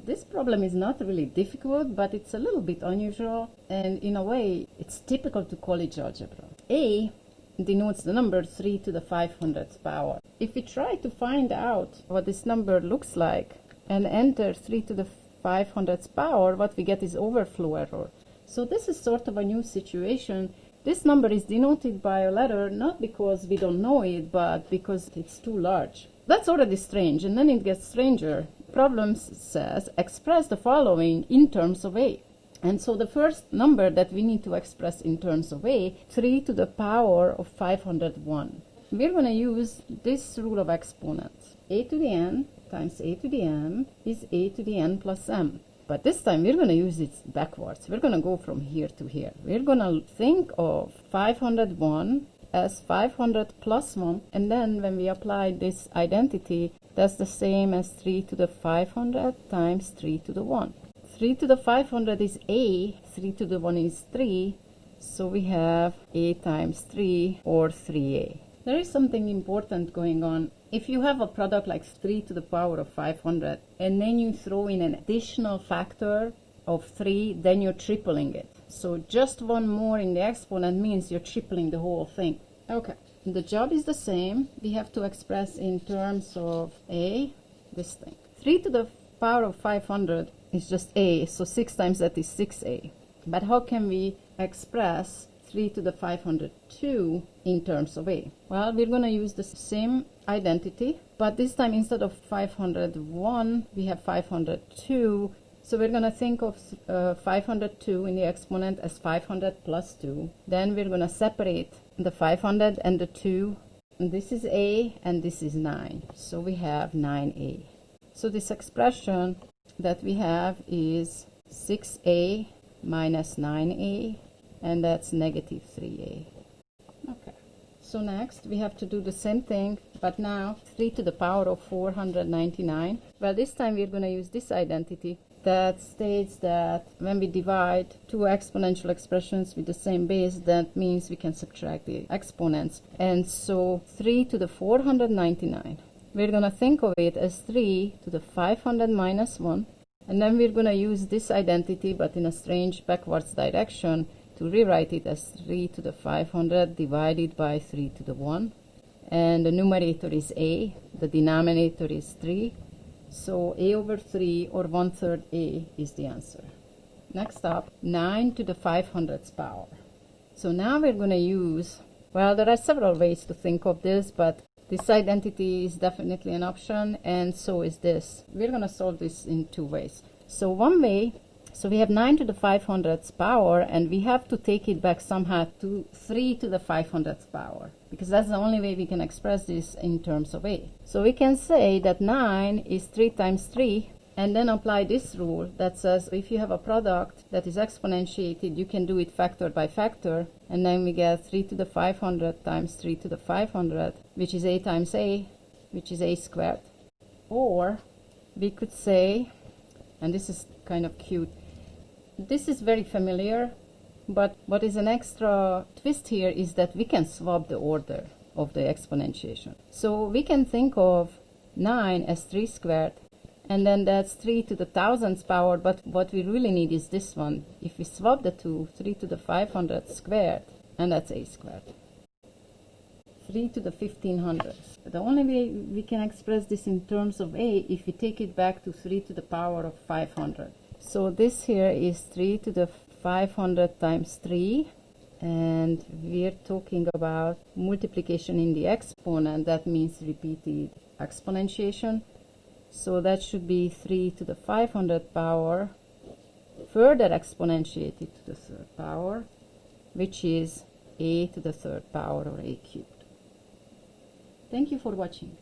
This problem is not really difficult, but it's a little bit unusual, and in a way, it's typical to college algebra. A denotes the number 3 to the 500th power. If we try to find out what this number looks like and enter 3 to the 500th power, what we get is overflow error. So this is sort of a new situation. This number is denoted by a letter not because we don't know it, but because it's too large. That's already strange, and then it gets stranger. Problem says express the following in terms of A. And so the first number that we need to express in terms of A, 3 to the power of 501. We're going to use this rule of exponents. A to the n times A to the m is A to the n plus m. But this time we're going to use it backwards. We're going to go from here to here. We're going to think of 501 as 500 plus 1. And then when we apply this identity, that's the same as 3 to the 500 times 3 to the 1. 3 to the 500 is A, 3 to the 1 is 3, so we have A times 3 or 3A. There is something important going on. If you have a product like 3 to the power of 500 and then you throw in an additional factor of 3, then you're tripling it. So just one more in the exponent means you're tripling the whole thing. Okay, the job is the same. We have to express in terms of A, this thing. 3 to the power of 500 is just A, so 6 times that is 6A. But how can we express 3 to the 502 in terms of A? Well, we're going to use the same identity, but this time instead of 501, we have 502. So we're going to think of 502 in the exponent as 500 plus 2. Then we're going to separate the 500 and the 2. And this is A and this is 9. So we have 9A. So this expression that we have is 6A minus 9A, and that's negative 3A. Okay. So next we have to do the same thing, but now 3 to the power of 499. Well, this time we're going to use this identity that states that when we divide two exponential expressions with the same base, that means we can subtract the exponents. And so 3 to the 499. We're going to think of it as 3 to the 500 minus 1. And then we're going to use this identity, but in a strange backwards direction, to rewrite it as 3 to the 500 divided by 3 to the 1. And the numerator is A, the denominator is 3. So A over 3, or 1/3 A, is the answer. Next up, 9 to the 500th power. So now we're going to use, well, there are several ways to think of this, but this identity is definitely an option, and so is this. We're going to solve this in two ways. So one way, so we have 9 to the 500th power, and we have to take it back somehow to 3 to the 500th power, because that's the only way we can express this in terms of A. So we can say that 9 is 3 times 3, and then apply this rule that says if you have a product that is exponentiated, you can do it factor by factor, and then we get 3 to the 500 times 3 to the 500, which is A times A, which is A squared. Or we could say, and this is kind of cute, this is very familiar, but what is an extra twist here is that we can swap the order of the exponentiation. So we can think of 9 as 3 squared, and then that's 3 to the 1000th power, but what we really need is this one. If we swap the two, 3 to the 500th squared, and that's A squared. 3 to the 1500th. The only way we can express this in terms of A if we take it back to 3 to the power of 500. So this here is 3 to the 500 times 3, and we're talking about multiplication in the exponent. That means repeated exponentiation. So that should be 3 to the 500th power, further exponentiated to the third power, which is A to the third power, or A cubed. Thank you for watching.